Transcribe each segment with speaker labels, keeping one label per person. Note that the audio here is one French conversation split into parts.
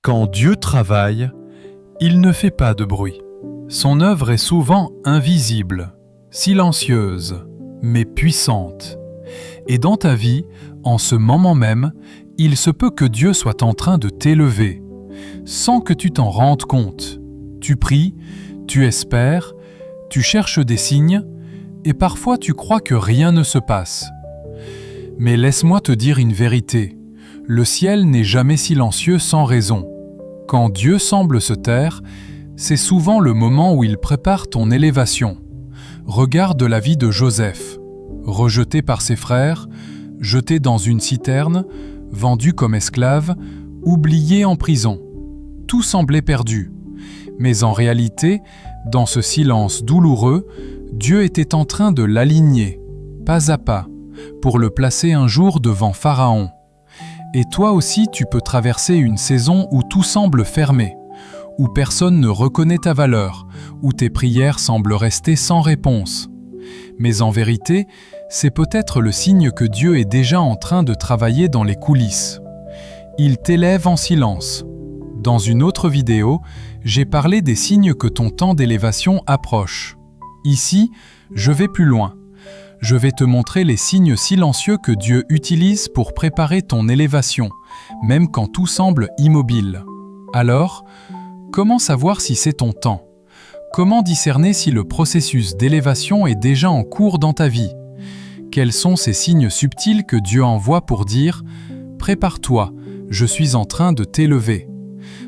Speaker 1: Quand Dieu travaille, il ne fait pas de bruit. Son œuvre est souvent invisible, silencieuse, mais puissante. Et dans ta vie, en ce moment même, il se peut que Dieu soit en train de t'élever, sans que tu t'en rendes compte. Tu pries, tu espères, tu cherches des signes, et parfois tu crois que rien ne se passe. Mais laisse-moi te dire une vérité. Le ciel n'est jamais silencieux sans raison. Quand Dieu semble se taire, c'est souvent le moment où il prépare ton élévation. Regarde la vie de Joseph. Rejeté par ses frères, jeté dans une citerne, vendu comme esclave, oublié en prison. Tout semblait perdu. Mais en réalité, dans ce silence douloureux, Dieu était en train de l'aligner, pas à pas, pour le placer un jour devant Pharaon. Et toi aussi, tu peux traverser une saison où tout semble fermé, où personne ne reconnaît ta valeur, où tes prières semblent rester sans réponse. Mais en vérité, c'est peut-être le signe que Dieu est déjà en train de travailler dans les coulisses. Il t'élève en silence. Dans une autre vidéo, j'ai parlé des signes que ton temps d'élévation approche. Ici, je vais plus loin. Je vais te montrer les signes silencieux que Dieu utilise pour préparer ton élévation, même quand tout semble immobile. Alors, comment savoir si c'est ton temps? Comment discerner si le processus d'élévation est déjà en cours dans ta vie? Quels sont ces signes subtils que Dieu envoie pour dire « Prépare-toi, je suis en train de t'élever ».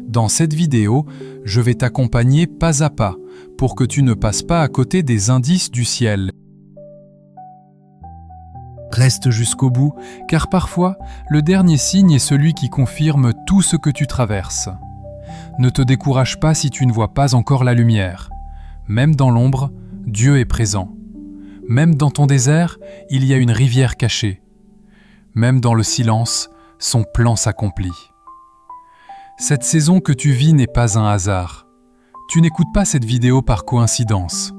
Speaker 1: Dans cette vidéo, je vais t'accompagner pas à pas pour que tu ne passes pas à côté des indices du ciel. Reste jusqu'au bout, car parfois, le dernier signe est celui qui confirme tout ce que tu traverses. Ne te décourage pas si tu ne vois pas encore la lumière. Même dans l'ombre, Dieu est présent. Même dans ton désert, il y a une rivière cachée. Même dans le silence, son plan s'accomplit. Cette saison que tu vis n'est pas un hasard. Tu n'écoutes pas cette vidéo par coïncidence.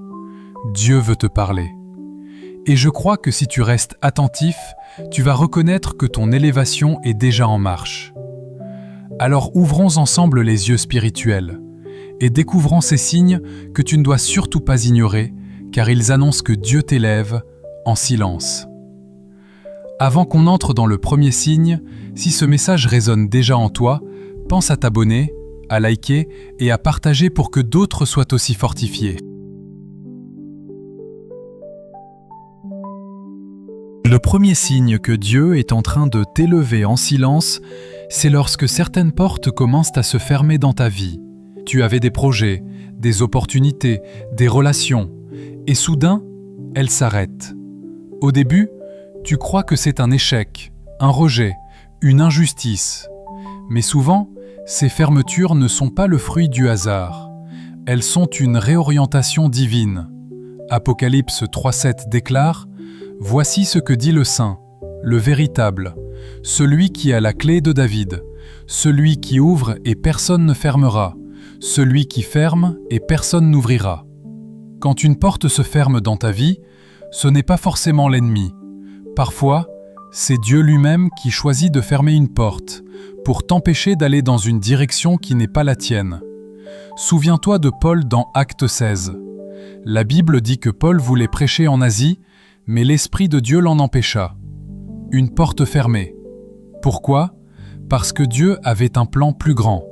Speaker 1: Dieu veut te parler. Et je crois que si tu restes attentif, tu vas reconnaître que ton élévation est déjà en marche. Alors ouvrons ensemble les yeux spirituels et découvrons ces signes que tu ne dois surtout pas ignorer, car ils annoncent que Dieu t'élève en silence. Avant qu'on entre dans le premier signe, si ce message résonne déjà en toi, pense à t'abonner, à liker et à partager pour que d'autres soient aussi fortifiés. Le premier signe que Dieu est en train de t'élever en silence, c'est lorsque certaines portes commencent à se fermer dans ta vie. Tu avais des projets, des opportunités, des relations, et soudain, elles s'arrêtent. Au début, tu crois que c'est un échec, un rejet, une injustice. Mais souvent, ces fermetures ne sont pas le fruit du hasard. Elles sont une réorientation divine. Apocalypse 3,7 déclare « Voici ce que dit le Saint, le véritable, celui qui a la clé de David, celui qui ouvre et personne ne fermera, celui qui ferme et personne n'ouvrira. » Quand une porte se ferme dans ta vie, ce n'est pas forcément l'ennemi. Parfois, c'est Dieu lui-même qui choisit de fermer une porte pour t'empêcher d'aller dans une direction qui n'est pas la tienne. Souviens-toi de Paul dans Acte 16. La Bible dit que Paul voulait prêcher en Asie, mais l'Esprit de Dieu l'en empêcha. Une porte fermée. Pourquoi? Parce que Dieu avait un plan plus grand.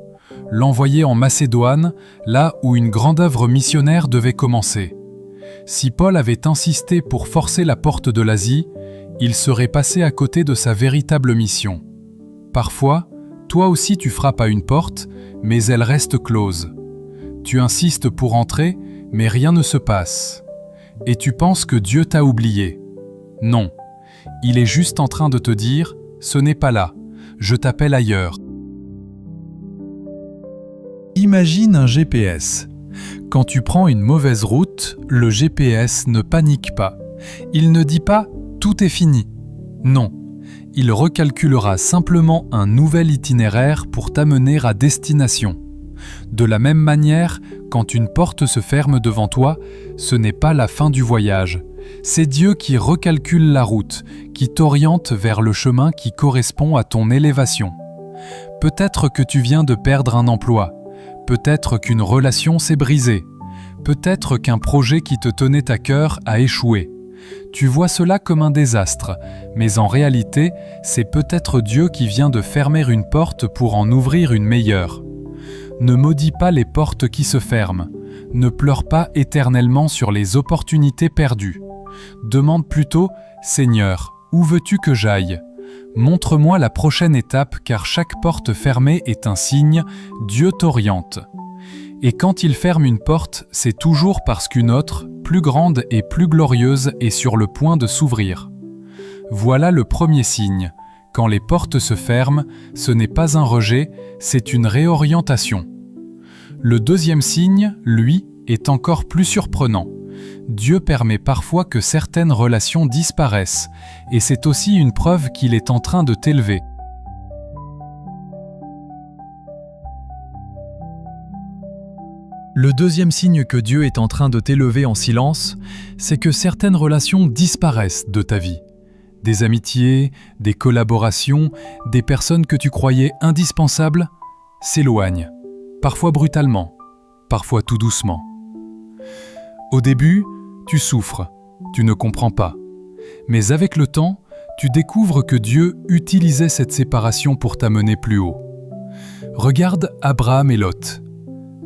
Speaker 1: L'envoyer en Macédoine, là où une grande œuvre missionnaire devait commencer. Si Paul avait insisté pour forcer la porte de l'Asie, il serait passé à côté de sa véritable mission. Parfois, toi aussi tu frappes à une porte, mais elle reste close. Tu insistes pour entrer, mais rien ne se passe. Et tu penses que Dieu t'a oublié. Non, il est juste en train de te dire « Ce n'est pas là, je t'appelle ailleurs ». Imagine un GPS. Quand tu prends une mauvaise route, le GPS ne panique pas. Il ne dit pas « tout est fini ». Non, il recalculera simplement un nouvel itinéraire pour t'amener à destination. De la même manière, quand une porte se ferme devant toi, ce n'est pas la fin du voyage. C'est Dieu qui recalcule la route, qui t'oriente vers le chemin qui correspond à ton élévation. Peut-être que tu viens de perdre un emploi, peut-être qu'une relation s'est brisée, peut-être qu'un projet qui te tenait à cœur a échoué. Tu vois cela comme un désastre, mais en réalité, c'est peut-être Dieu qui vient de fermer une porte pour en ouvrir une meilleure. Ne maudis pas les portes qui se ferment, ne pleure pas éternellement sur les opportunités perdues. Demande plutôt « Seigneur, où veux-tu que j'aille ? Montre-moi la prochaine étape car chaque porte fermée est un signe, Dieu t'oriente. » Et quand il ferme une porte, c'est toujours parce qu'une autre, plus grande et plus glorieuse, est sur le point de s'ouvrir. Voilà le premier signe. Quand les portes se ferment, ce n'est pas un rejet, c'est une réorientation. Le deuxième signe, lui, est encore plus surprenant. Dieu permet parfois que certaines relations disparaissent, et c'est aussi une preuve qu'il est en train de t'élever. Le deuxième signe que Dieu est en train de t'élever en silence, c'est que certaines relations disparaissent de ta vie. Des amitiés, des collaborations, des personnes que tu croyais indispensables s'éloignent, parfois brutalement, parfois tout doucement. Au début, tu souffres, tu ne comprends pas. Mais avec le temps, tu découvres que Dieu utilisait cette séparation pour t'amener plus haut. Regarde Abraham et Lot.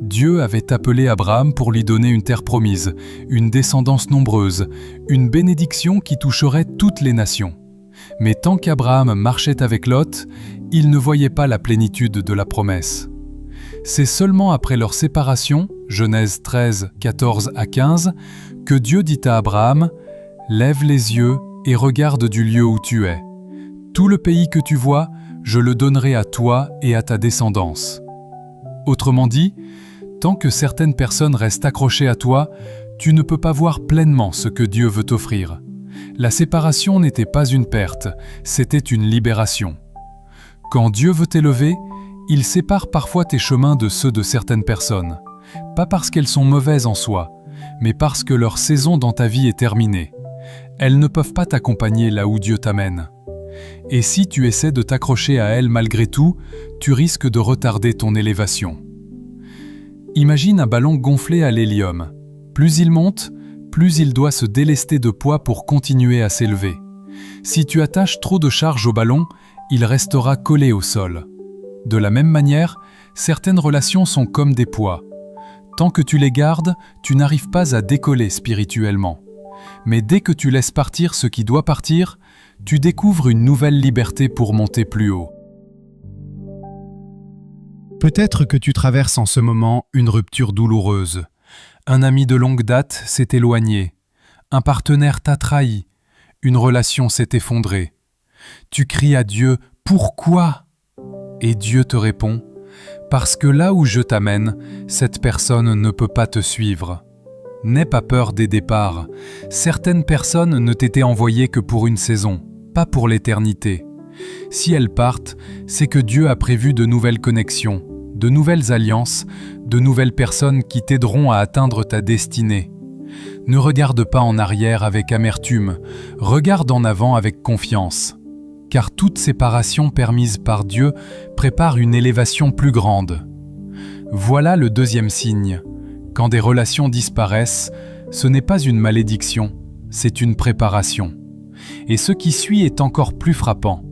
Speaker 1: Dieu avait appelé Abraham pour lui donner une terre promise, une descendance nombreuse, une bénédiction qui toucherait toutes les nations. Mais tant qu'Abraham marchait avec Lot, il ne voyait pas la plénitude de la promesse. C'est seulement après leur séparation, Genèse 13, 14 à 15, que Dieu dit à Abraham « Lève les yeux et regarde du lieu où tu es. Tout le pays que tu vois, je le donnerai à toi et à ta descendance. » Autrement dit, tant que certaines personnes restent accrochées à toi, tu ne peux pas voir pleinement ce que Dieu veut t'offrir. La séparation n'était pas une perte, c'était une libération. Quand Dieu veut t'élever, il sépare parfois tes chemins de ceux de certaines personnes. Pas parce qu'elles sont mauvaises en soi, mais parce que leur saison dans ta vie est terminée. Elles ne peuvent pas t'accompagner là où Dieu t'amène. Et si tu essaies de t'accrocher à elles malgré tout, tu risques de retarder ton élévation. Imagine un ballon gonflé à l'hélium. Plus il monte, plus il doit se délester de poids pour continuer à s'élever. Si tu attaches trop de charge au ballon, il restera collé au sol. De la même manière, certaines relations sont comme des poids. Tant que tu les gardes, tu n'arrives pas à décoller spirituellement. Mais dès que tu laisses partir ce qui doit partir, tu découvres une nouvelle liberté pour monter plus haut. Peut-être que tu traverses en ce moment une rupture douloureuse. Un ami de longue date s'est éloigné. Un partenaire t'a trahi. Une relation s'est effondrée. Tu cries à Dieu « Pourquoi ?» Et Dieu te répond « Parce que là où je t'amène, cette personne ne peut pas te suivre. » N'aie pas peur des départs. Certaines personnes ne t'étaient envoyées que pour une saison, pas pour l'éternité. Si elles partent, c'est que Dieu a prévu de nouvelles connexions, de nouvelles alliances, de nouvelles personnes qui t'aideront à atteindre ta destinée. Ne regarde pas en arrière avec amertume, regarde en avant avec confiance. Car toute séparation permise par Dieu prépare une élévation plus grande. Voilà le deuxième signe. Quand des relations disparaissent, ce n'est pas une malédiction, c'est une préparation. Et ce qui suit est encore plus frappant.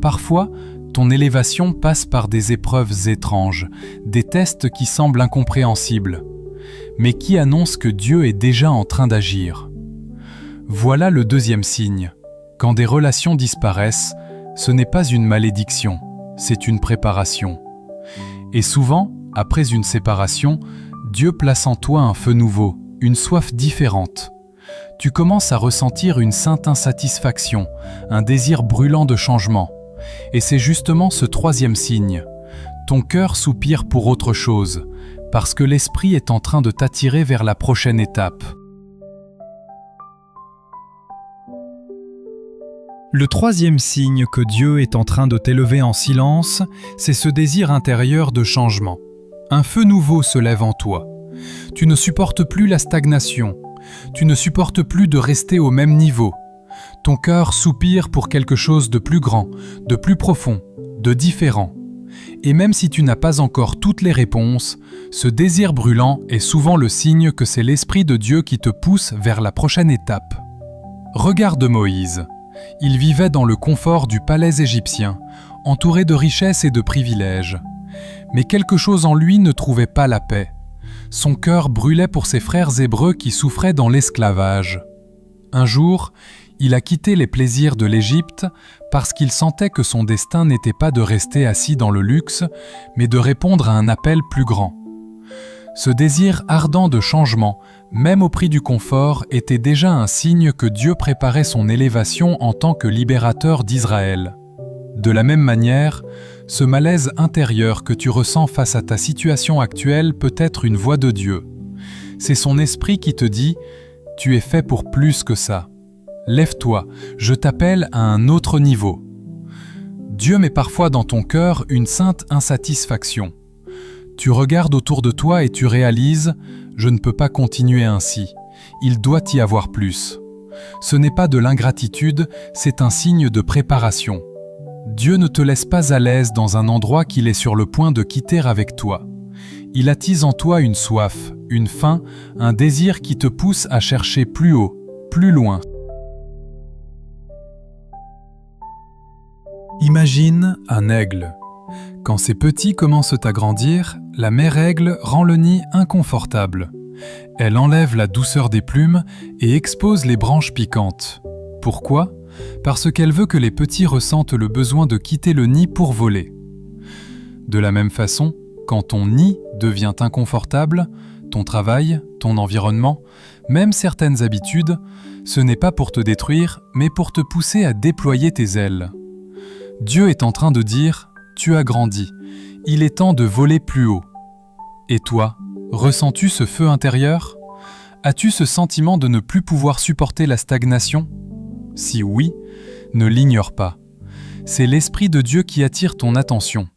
Speaker 1: Parfois, ton élévation passe par des épreuves étranges, des tests qui semblent incompréhensibles, mais qui annoncent que Dieu est déjà en train d'agir. Voilà le deuxième signe. Quand des relations disparaissent, ce n'est pas une malédiction, c'est une préparation. Et souvent, après une séparation, Dieu place en toi un feu nouveau, une soif différente. Tu commences à ressentir une sainte insatisfaction, un désir brûlant de changement. Et c'est justement ce troisième signe. Ton cœur soupire pour autre chose, parce que l'Esprit est en train de t'attirer vers la prochaine étape. Le troisième signe que Dieu est en train de t'élever en silence, c'est ce désir intérieur de changement. Un feu nouveau se lève en toi. Tu ne supportes plus la stagnation. Tu ne supportes plus de rester au même niveau. Ton cœur soupire pour quelque chose de plus grand, de plus profond, de différent. Et même si tu n'as pas encore toutes les réponses, ce désir brûlant est souvent le signe que c'est l'Esprit de Dieu qui te pousse vers la prochaine étape. Regarde Moïse. Il vivait dans le confort du palais égyptien, entouré de richesses et de privilèges. Mais quelque chose en lui ne trouvait pas la paix. Son cœur brûlait pour ses frères hébreux qui souffraient dans l'esclavage. Un jour, il a quitté les plaisirs de l'Égypte parce qu'il sentait que son destin n'était pas de rester assis dans le luxe, mais de répondre à un appel plus grand. Ce désir ardent de changement, même au prix du confort, était déjà un signe que Dieu préparait son élévation en tant que libérateur d'Israël. De la même manière, ce malaise intérieur que tu ressens face à ta situation actuelle peut être une voix de Dieu. C'est son esprit qui te dit « Tu es fait pour plus que ça. Lève-toi, je t'appelle à un autre niveau. » Dieu met parfois dans ton cœur une sainte insatisfaction. Tu regardes autour de toi et tu réalises « Je ne peux pas continuer ainsi. Il doit y avoir plus. » Ce n'est pas de l'ingratitude, c'est un signe de préparation. Dieu ne te laisse pas à l'aise dans un endroit qu'il est sur le point de quitter avec toi. Il attise en toi une soif, une faim, un désir qui te pousse à chercher plus haut, plus loin. Imagine un aigle. Quand ses petits commencent à grandir, la mère aigle rend le nid inconfortable. Elle enlève la douceur des plumes et expose les branches piquantes. Pourquoi ? Parce qu'elle veut que les petits ressentent le besoin de quitter le nid pour voler. De la même façon, quand ton nid devient inconfortable, ton travail, ton environnement, même certaines habitudes, ce n'est pas pour te détruire, mais pour te pousser à déployer tes ailes. Dieu est en train de dire « Tu as grandi, il est temps de voler plus haut ». Et toi, ressens-tu ce feu intérieur ? As-tu ce sentiment de ne plus pouvoir supporter la stagnation ? Si oui, ne l'ignore pas. C'est l'Esprit de Dieu qui attire ton attention.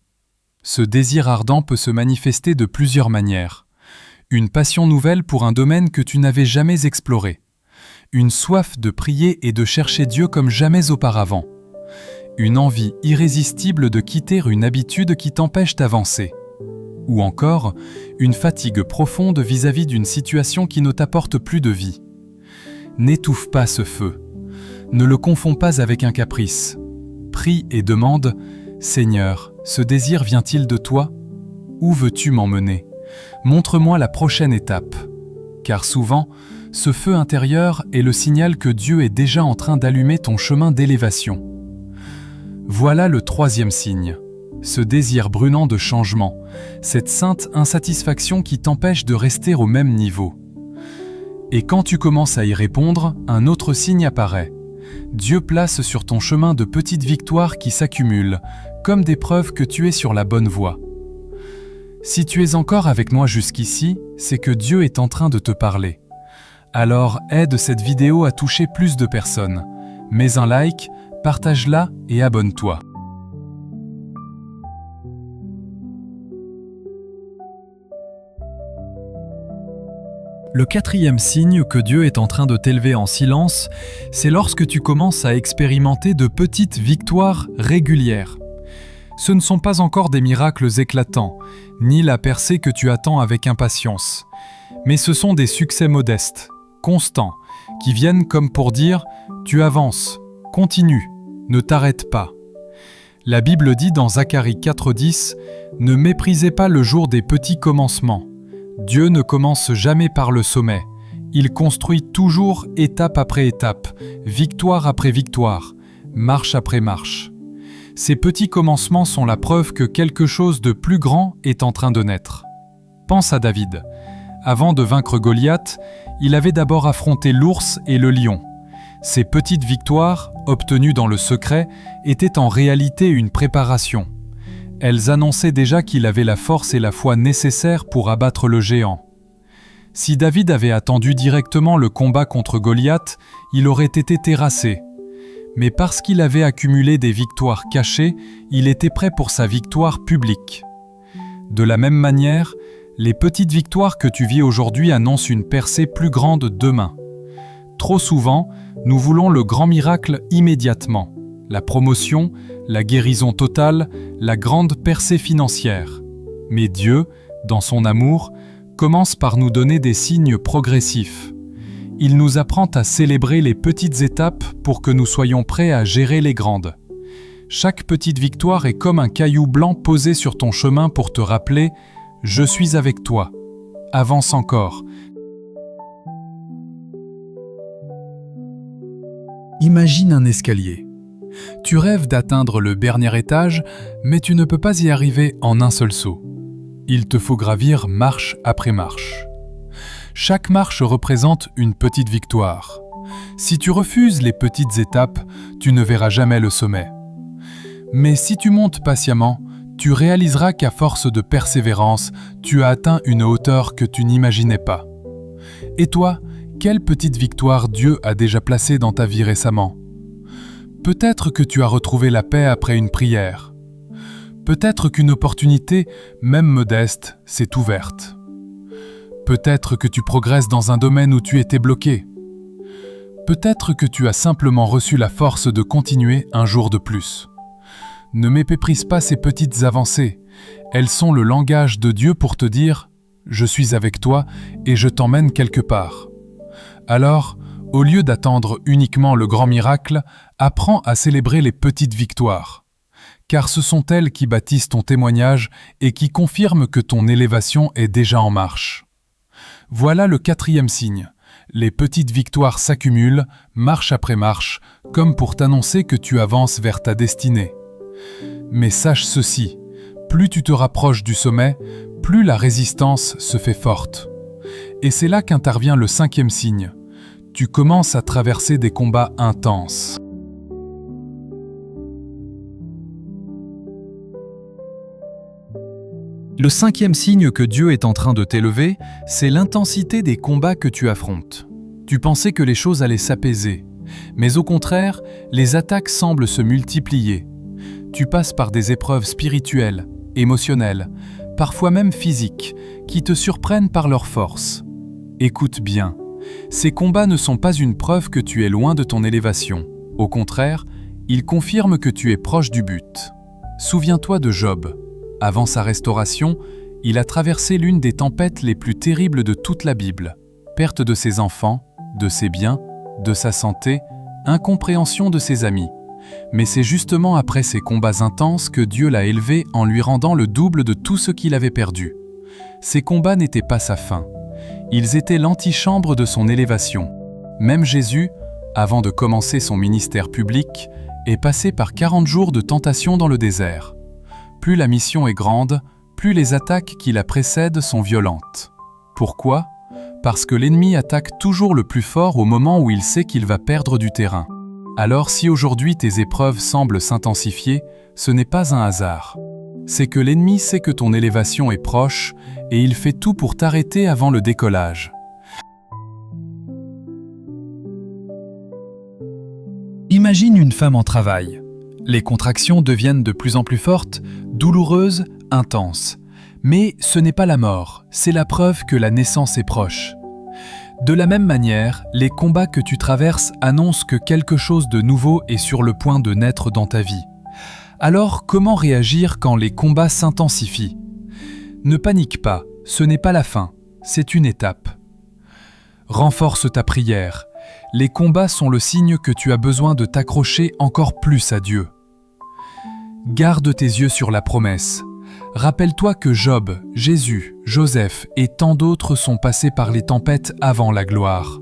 Speaker 1: Ce désir ardent peut se manifester de plusieurs manières. Une passion nouvelle pour un domaine que tu n'avais jamais exploré. Une soif de prier et de chercher Dieu comme jamais auparavant. Une envie irrésistible de quitter une habitude qui t'empêche d'avancer. Ou encore, une fatigue profonde vis-à-vis d'une situation qui ne t'apporte plus de vie. N'étouffe pas ce feu. Ne le confonds pas avec un caprice. Prie et demande « Seigneur, ce désir vient-il de toi ? Où veux-tu m'emmener ? Montre-moi la prochaine étape. » Car souvent, ce feu intérieur est le signal que Dieu est déjà en train d'allumer ton chemin d'élévation. Voilà le troisième signe. Ce désir brûlant de changement, cette sainte insatisfaction qui t'empêche de rester au même niveau. Et quand tu commences à y répondre, un autre signe apparaît. Dieu place sur ton chemin de petites victoires qui s'accumulent, comme des preuves que tu es sur la bonne voie. Si tu es encore avec moi jusqu'ici, c'est que Dieu est en train de te parler. Alors aide cette vidéo à toucher plus de personnes. Mets un like, partage-la et abonne-toi. Le quatrième signe que Dieu est en train de t'élever en silence, c'est lorsque tu commences à expérimenter de petites victoires régulières. Ce ne sont pas encore des miracles éclatants, ni la percée que tu attends avec impatience, mais ce sont des succès modestes, constants, qui viennent comme pour dire « Tu avances, continue, ne t'arrête pas ». La Bible dit dans Zacharie 4,10 « Ne méprisez pas le jour des petits commencements ». Dieu ne commence jamais par le sommet. Il construit toujours étape après étape, victoire après victoire, marche après marche. Ces petits commencements sont la preuve que quelque chose de plus grand est en train de naître. Pense à David. Avant de vaincre Goliath, il avait d'abord affronté l'ours et le lion. Ces petites victoires, obtenues dans le secret, étaient en réalité une préparation. Elles annonçaient déjà qu'il avait la force et la foi nécessaires pour abattre le géant. Si David avait attendu directement le combat contre Goliath, il aurait été terrassé. Mais parce qu'il avait accumulé des victoires cachées, il était prêt pour sa victoire publique. De la même manière, les petites victoires que tu vis aujourd'hui annoncent une percée plus grande demain. Trop souvent, nous voulons le grand miracle immédiatement. la promotion, la guérison totale, la grande percée financière. Mais Dieu, dans son amour, commence par nous donner des signes progressifs. Il nous apprend à célébrer les petites étapes pour que nous soyons prêts à gérer les grandes. Chaque petite victoire est comme un caillou blanc posé sur ton chemin pour te rappeler « Je suis avec toi ». Avance encore. Imagine un escalier. Tu rêves d'atteindre le dernier étage, mais tu ne peux pas y arriver en un seul saut. Il te faut gravir marche après marche. Chaque marche représente une petite victoire. Si tu refuses les petites étapes, tu ne verras jamais le sommet. Mais si tu montes patiemment, tu réaliseras qu'à force de persévérance, tu as atteint une hauteur que tu n'imaginais pas. Et toi, quelle petite victoire Dieu a déjà placée dans ta vie récemment? Peut-être que tu as retrouvé la paix après une prière. Peut-être qu'une opportunité, même modeste, s'est ouverte. Peut-être que tu progresses dans un domaine où tu étais bloqué. Peut-être que tu as simplement reçu la force de continuer un jour de plus. Ne méprise pas ces petites avancées. Elles sont le langage de Dieu pour te dire « Je suis avec toi et je t'emmène quelque part ». Alors, au lieu d'attendre uniquement le grand miracle, apprends à célébrer les petites victoires. Car ce sont elles qui bâtissent ton témoignage et qui confirment que ton élévation est déjà en marche. Voilà le 4e signe. Les petites victoires s'accumulent, marche après marche, comme pour t'annoncer que tu avances vers ta destinée. Mais sache ceci, plus tu te rapproches du sommet, plus la résistance se fait forte. Et c'est là qu'intervient le 5e signe. Tu commences à traverser des combats intenses. Le 5e signe que Dieu est en train de t'élever, c'est l'intensité des combats que tu affrontes. Tu pensais que les choses allaient s'apaiser, mais au contraire, les attaques semblent se multiplier. Tu passes par des épreuves spirituelles, émotionnelles, parfois même physiques, qui te surprennent par leur force. Écoute bien, ces combats ne sont pas une preuve que tu es loin de ton élévation. Au contraire, ils confirment que tu es proche du but. Souviens-toi de Job. Avant sa restauration, il a traversé l'une des tempêtes les plus terribles de toute la Bible. Perte de ses enfants, de ses biens, de sa santé, incompréhension de ses amis. Mais c'est justement après ces combats intenses que Dieu l'a élevé en lui rendant le double de tout ce qu'il avait perdu. Ces combats n'étaient pas sa fin. Ils étaient l'antichambre de son élévation. Même Jésus, avant de commencer son ministère public, est passé par 40 jours de tentation dans le désert. Plus la mission est grande, plus les attaques qui la précèdent sont violentes. Pourquoi? Parce que l'ennemi attaque toujours le plus fort au moment où il sait qu'il va perdre du terrain. Alors si aujourd'hui tes épreuves semblent s'intensifier, ce n'est pas un hasard. C'est que l'ennemi sait que ton élévation est proche et il fait tout pour t'arrêter avant le décollage. Imagine une femme en travail. Les contractions deviennent de plus en plus fortes, douloureuses, intenses. Mais ce n'est pas la mort, c'est la preuve que la naissance est proche. De la même manière, les combats que tu traverses annoncent que quelque chose de nouveau est sur le point de naître dans ta vie. Alors, comment réagir quand les combats s'intensifient? Ne panique pas, ce n'est pas la fin, c'est une étape. Renforce ta prière. Les combats sont le signe que tu as besoin de t'accrocher encore plus à Dieu. Garde tes yeux sur la promesse. Rappelle-toi que Job, Jésus, Joseph et tant d'autres sont passés par les tempêtes avant la gloire.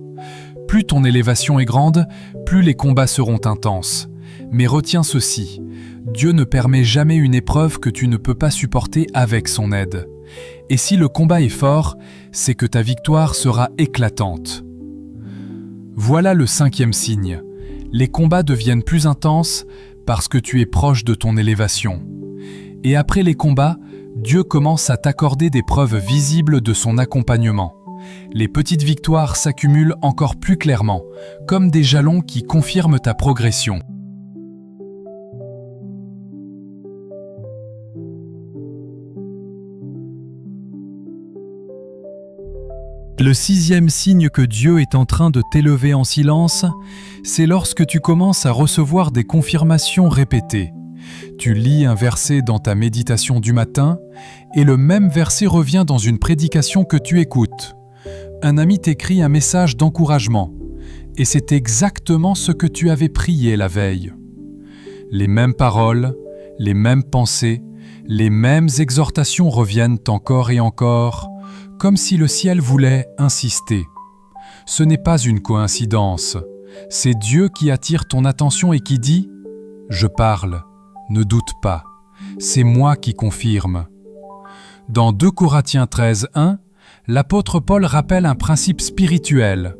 Speaker 1: Plus ton élévation est grande, plus les combats seront intenses. Mais retiens ceci, Dieu ne permet jamais une épreuve que tu ne peux pas supporter avec son aide. Et si le combat est fort, c'est que ta victoire sera éclatante. Voilà le 5e signe. Les combats deviennent plus intenses parce que tu es proche de ton élévation. Et après les combats, Dieu commence à t'accorder des preuves visibles de son accompagnement. Les petites victoires s'accumulent encore plus clairement, comme des jalons qui confirment ta progression. Le sixième signe que Dieu est en train de t'élever en silence, c'est lorsque tu commences à recevoir des confirmations répétées. Tu lis un verset dans ta méditation du matin et le même verset revient dans une prédication que tu écoutes. Un ami t'écrit un message d'encouragement et c'est exactement ce que tu avais prié la veille. Les mêmes paroles, les mêmes pensées, les mêmes exhortations reviennent encore et encore, comme si le ciel voulait insister. Ce n'est pas une coïncidence, c'est Dieu qui attire ton attention et qui dit « Je parle, ne doute pas, c'est moi qui confirme ». Dans 2 Corinthiens 13:1, l'apôtre Paul rappelle un principe spirituel.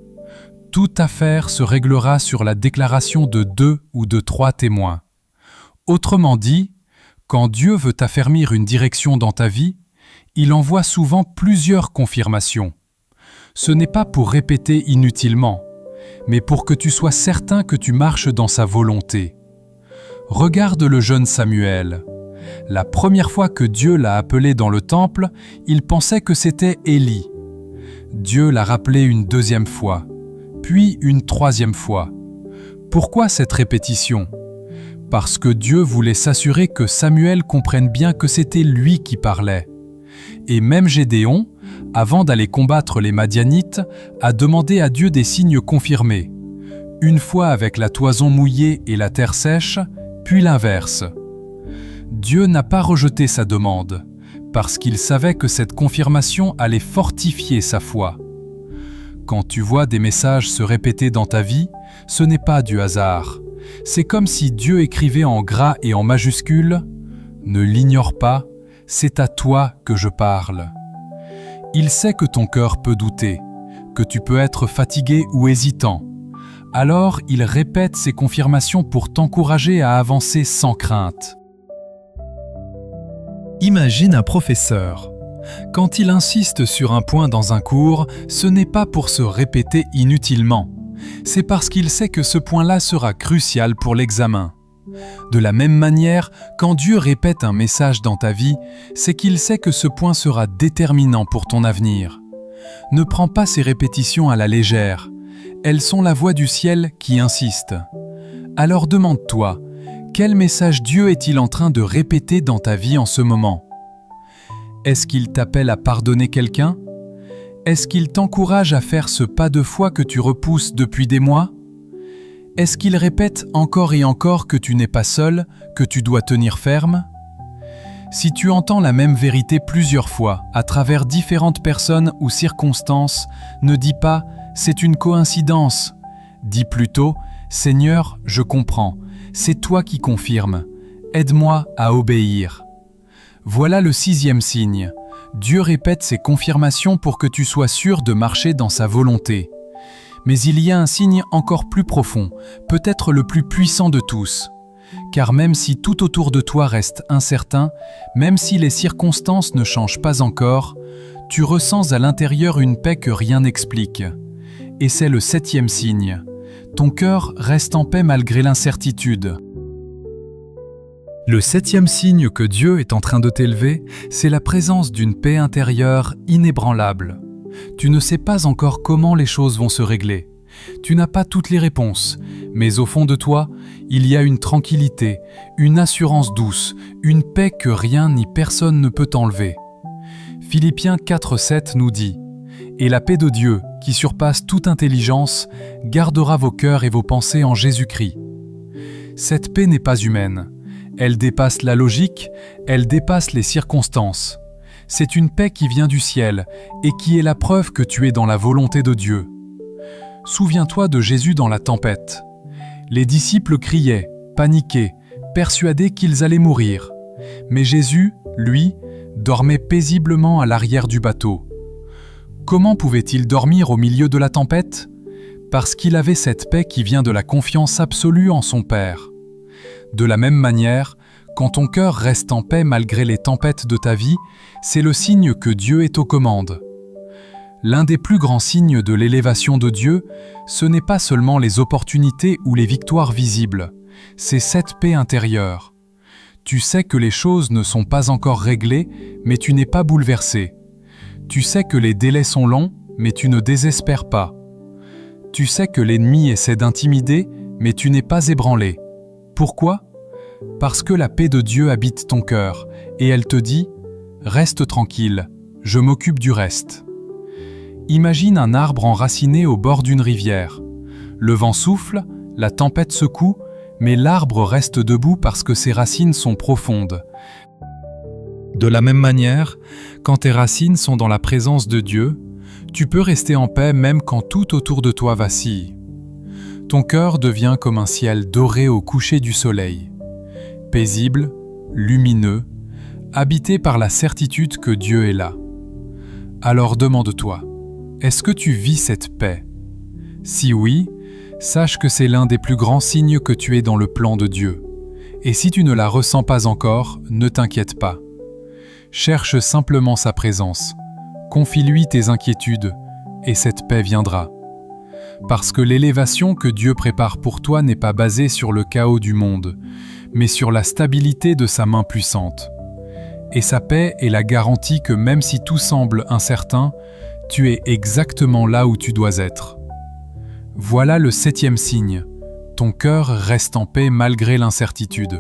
Speaker 1: Toute affaire se réglera sur la déclaration de 2 ou de 3 témoins. Autrement dit, quand Dieu veut affermir une direction dans ta vie, il envoie souvent plusieurs confirmations. Ce n'est pas pour répéter inutilement, mais pour que tu sois certain que tu marches dans sa volonté. Regarde le jeune Samuel. La première fois que Dieu l'a appelé dans le temple, il pensait que c'était Élie. Dieu l'a rappelé une 2e fois, puis une 3e fois. Pourquoi cette répétition ? Parce que Dieu voulait s'assurer que Samuel comprenne bien que c'était lui qui parlait. Et même Gédéon, avant d'aller combattre les Madianites, a demandé à Dieu des signes confirmés. Une fois avec la toison mouillée et la terre sèche, puis l'inverse. Dieu n'a pas rejeté sa demande, parce qu'il savait que cette confirmation allait fortifier sa foi. Quand tu vois des messages se répéter dans ta vie, ce n'est pas du hasard. C'est comme si Dieu écrivait en gras et en majuscules « Ne l'ignore pas, c'est à toi que je parle ». Il sait que ton cœur peut douter, que tu peux être fatigué ou hésitant. Alors il répète ces confirmations pour t'encourager à avancer sans crainte. Imagine un professeur. Quand il insiste sur un point dans un cours, ce n'est pas pour se répéter inutilement. C'est parce qu'il sait que ce point-là sera crucial pour l'examen. De la même manière, quand Dieu répète un message dans ta vie, c'est qu'il sait que ce point sera déterminant pour ton avenir. Ne prends pas ces répétitions à la légère. Elles sont la voix du ciel qui insiste. Alors demande-toi, quel message Dieu est-il en train de répéter dans ta vie en ce moment ? Est-ce qu'il t'appelle à pardonner quelqu'un ? Est-ce qu'il t'encourage à faire ce pas de foi que tu repousses depuis des mois ? Est-ce qu'il répète encore et encore que tu n'es pas seul, que tu dois tenir ferme ? Si tu entends la même vérité plusieurs fois, à travers différentes personnes ou circonstances, ne dis pas « c'est une coïncidence ». Dis plutôt « Seigneur, je comprends, c'est toi qui confirmes, aide-moi à obéir ». Voilà le 6e signe. Dieu répète ses confirmations pour que tu sois sûr de marcher dans sa volonté. Mais il y a un signe encore plus profond, peut-être le plus puissant de tous. Car même si tout autour de toi reste incertain, même si les circonstances ne changent pas encore, tu ressens à l'intérieur une paix que rien n'explique. Et c'est le 7e signe. Ton cœur reste en paix malgré l'incertitude. Le 7e signe que Dieu est en train de t'élever, c'est la présence d'une paix intérieure inébranlable. Tu ne sais pas encore comment les choses vont se régler. Tu n'as pas toutes les réponses, mais au fond de toi, il y a une tranquillité, une assurance douce, une paix que rien ni personne ne peut enlever. Philippiens 4:7 nous dit « Et la paix de Dieu, qui surpasse toute intelligence, gardera vos cœurs et vos pensées en Jésus-Christ. » Cette paix n'est pas humaine. Elle dépasse la logique, elle dépasse les circonstances. C'est une paix qui vient du ciel et qui est la preuve que tu es dans la volonté de Dieu. Souviens-toi de Jésus dans la tempête. Les disciples criaient, paniqués, persuadés qu'ils allaient mourir. Mais Jésus, lui, dormait paisiblement à l'arrière du bateau. Comment pouvait-il dormir au milieu de la tempête ? Parce qu'il avait cette paix qui vient de la confiance absolue en son Père. De la même manière, quand ton cœur reste en paix malgré les tempêtes de ta vie, c'est le signe que Dieu est aux commandes. L'un des plus grands signes de l'élévation de Dieu, ce n'est pas seulement les opportunités ou les victoires visibles, c'est cette paix intérieure. Tu sais que les choses ne sont pas encore réglées, mais tu n'es pas bouleversé. Tu sais que les délais sont longs, mais tu ne désespères pas. Tu sais que l'ennemi essaie d'intimider, mais tu n'es pas ébranlé. Pourquoi ? Parce que la paix de Dieu habite ton cœur, et elle te dit « Reste tranquille, je m'occupe du reste ». Imagine un arbre enraciné au bord d'une rivière. Le vent souffle, la tempête secoue, mais l'arbre reste debout parce que ses racines sont profondes. De la même manière, quand tes racines sont dans la présence de Dieu, tu peux rester en paix même quand tout autour de toi vacille. Ton cœur devient comme un ciel doré au coucher du soleil, paisible, lumineux, habité par la certitude que Dieu est là. Alors demande-toi, est-ce que tu vis cette paix ? Si oui, sache que c'est l'un des plus grands signes que tu es dans le plan de Dieu. Et si tu ne la ressens pas encore, ne t'inquiète pas. Cherche simplement sa présence, confie-lui tes inquiétudes, et cette paix viendra. Parce que l'élévation que Dieu prépare pour toi n'est pas basée sur le chaos du monde, mais sur la stabilité de sa main puissante. Et sa paix est la garantie que même si tout semble incertain, tu es exactement là où tu dois être. Voilà le 7e signe. Ton cœur reste en paix malgré l'incertitude.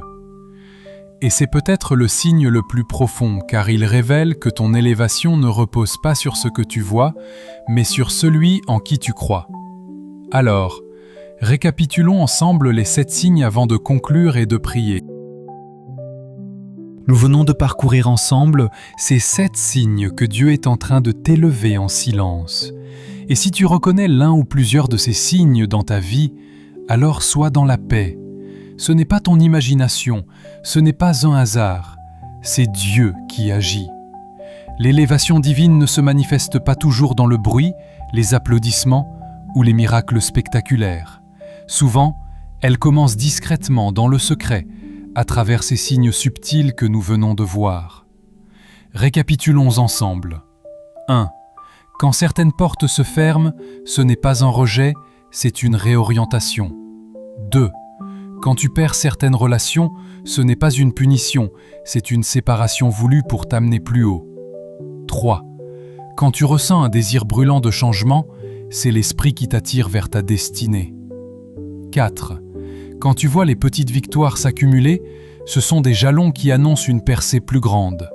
Speaker 1: Et c'est peut-être le signe le plus profond, car il révèle que ton élévation ne repose pas sur ce que tu vois, mais sur celui en qui tu crois. Alors, récapitulons ensemble les 7 signes avant de conclure et de prier. Nous venons de parcourir ensemble ces 7 signes que Dieu est en train de t'élever en silence. Et si tu reconnais l'un ou plusieurs de ces signes dans ta vie, alors sois dans la paix. Ce n'est pas ton imagination, ce n'est pas un hasard, c'est Dieu qui agit. L'élévation divine ne se manifeste pas toujours dans le bruit, les applaudissements ou les miracles spectaculaires. Souvent, elle commence discrètement dans le secret, à travers ces signes subtils que nous venons de voir. Récapitulons ensemble. 1. Quand certaines portes se ferment, ce n'est pas un rejet, c'est une réorientation. 2. Quand tu perds certaines relations, ce n'est pas une punition, c'est une séparation voulue pour t'amener plus haut. 3. Quand tu ressens un désir brûlant de changement, c'est l'esprit qui t'attire vers ta destinée. 4. Quand tu vois les petites victoires s'accumuler, ce sont des jalons qui annoncent une percée plus grande.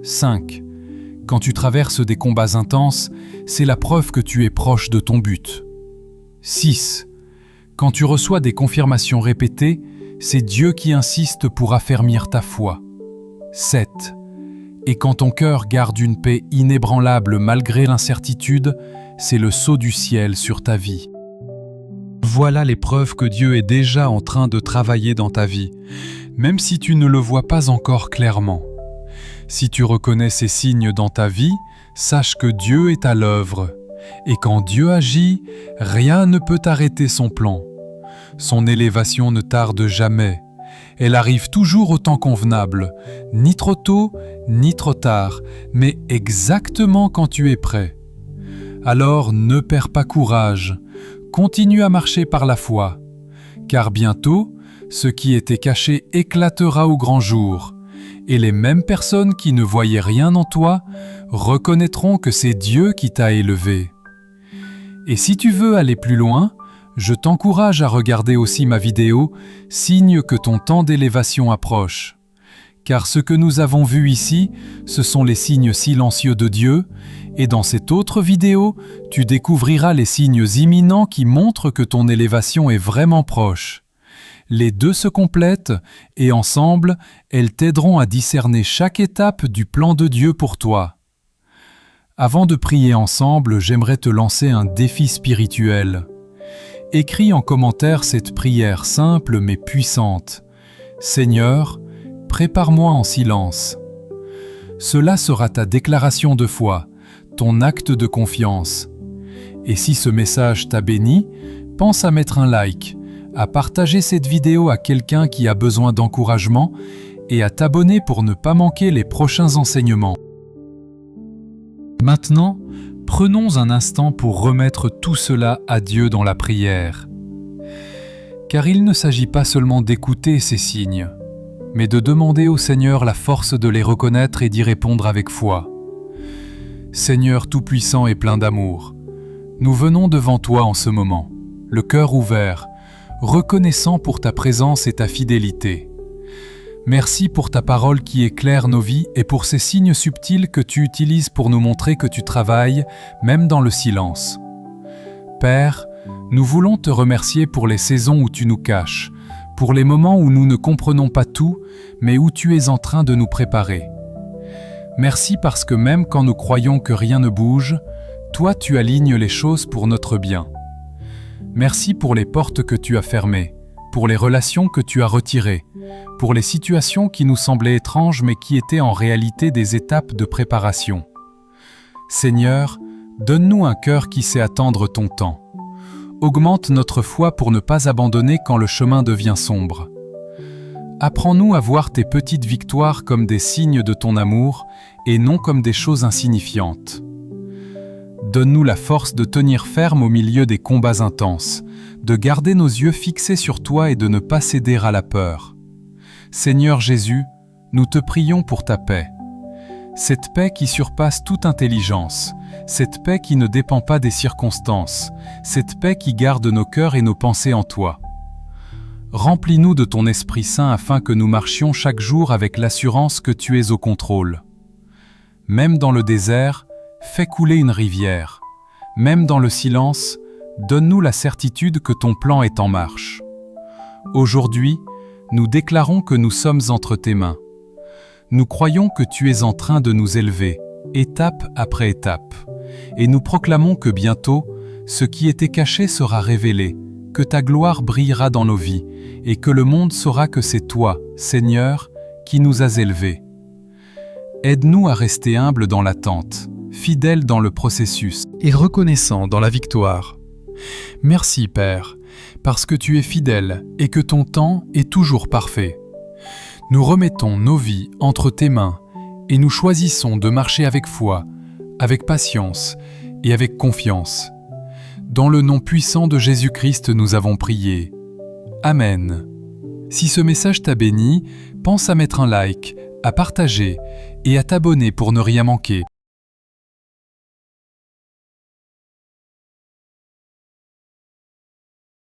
Speaker 1: 5. Quand tu traverses des combats intenses, c'est la preuve que tu es proche de ton but. 6. Quand tu reçois des confirmations répétées, c'est Dieu qui insiste pour affermir ta foi. 7. Et quand ton cœur garde une paix inébranlable malgré l'incertitude, c'est le sceau du ciel sur ta vie. Voilà les preuves que Dieu est déjà en train de travailler dans ta vie, même si tu ne le vois pas encore clairement. Si tu reconnais ces signes dans ta vie, sache que Dieu est à l'œuvre. Et quand Dieu agit, rien ne peut arrêter son plan. Son élévation ne tarde jamais. Elle arrive toujours au temps convenable, ni trop tôt, ni trop tard, mais exactement quand tu es prêt. Alors ne perds pas courage, continue à marcher par la foi, car bientôt, ce qui était caché éclatera au grand jour, et les mêmes personnes qui ne voyaient rien en toi reconnaîtront que c'est Dieu qui t'a élevé. Et si tu veux aller plus loin, je t'encourage à regarder aussi ma vidéo « Signe que ton temps d'élévation approche ». Car ce que nous avons vu ici, ce sont les signes silencieux de Dieu, et dans cette autre vidéo, tu découvriras les signes imminents qui montrent que ton élévation est vraiment proche. Les deux se complètent, et ensemble, elles t'aideront à discerner chaque étape du plan de Dieu pour toi. Avant de prier ensemble, j'aimerais te lancer un défi spirituel. Écris en commentaire cette prière simple mais puissante. « Seigneur, prépare-moi en silence. » Cela sera ta déclaration de foi, ton acte de confiance. Et si ce message t'a béni, pense à mettre un like, à partager cette vidéo à quelqu'un qui a besoin d'encouragement et à t'abonner pour ne pas manquer les prochains enseignements. Maintenant, prenons un instant pour remettre tout cela à Dieu dans la prière. Car il ne s'agit pas seulement d'écouter ces signes, mais de demander au Seigneur la force de les reconnaître et d'y répondre avec foi. Seigneur Tout-Puissant et plein d'amour, nous venons devant toi en ce moment, le cœur ouvert, reconnaissant pour ta présence et ta fidélité. Merci pour ta parole qui éclaire nos vies et pour ces signes subtils que tu utilises pour nous montrer que tu travailles, même dans le silence. Père, nous voulons te remercier pour les saisons où tu nous caches, pour les moments où nous ne comprenons pas tout, mais où tu es en train de nous préparer. Merci parce que même quand nous croyons que rien ne bouge, toi tu alignes les choses pour notre bien. Merci pour les portes que tu as fermées, pour les relations que tu as retirées, pour les situations qui nous semblaient étranges mais qui étaient en réalité des étapes de préparation. Seigneur, donne-nous un cœur qui sait attendre ton temps. Augmente notre foi pour ne pas abandonner quand le chemin devient sombre. Apprends-nous à voir tes petites victoires comme des signes de ton amour et non comme des choses insignifiantes. Donne-nous la force de tenir ferme au milieu des combats intenses, de garder nos yeux fixés sur toi et de ne pas céder à la peur. Seigneur Jésus, nous te prions pour ta paix. Cette paix qui surpasse toute intelligence, cette paix qui ne dépend pas des circonstances, cette paix qui garde nos cœurs et nos pensées en toi. Remplis-nous de ton Esprit Saint afin que nous marchions chaque jour avec l'assurance que tu es au contrôle. Même dans le désert, fais couler une rivière. Même dans le silence, donne-nous la certitude que ton plan est en marche. Aujourd'hui, nous déclarons que nous sommes entre tes mains. Nous croyons que tu es en train de nous élever, étape après étape, et nous proclamons que bientôt, ce qui était caché sera révélé, que ta gloire brillera dans nos vies, et que le monde saura que c'est toi, Seigneur, qui nous as élevés. Aide-nous à rester humbles dans l'attente, fidèles dans le processus et reconnaissants dans la victoire. Merci Père, parce que tu es fidèle et que ton temps est toujours parfait. Nous remettons nos vies entre tes mains et nous choisissons de marcher avec foi, avec patience et avec confiance. Dans le nom puissant de Jésus-Christ, nous avons prié. Amen. Si ce message t'a béni, pense à mettre un like, à partager et à t'abonner pour ne rien manquer.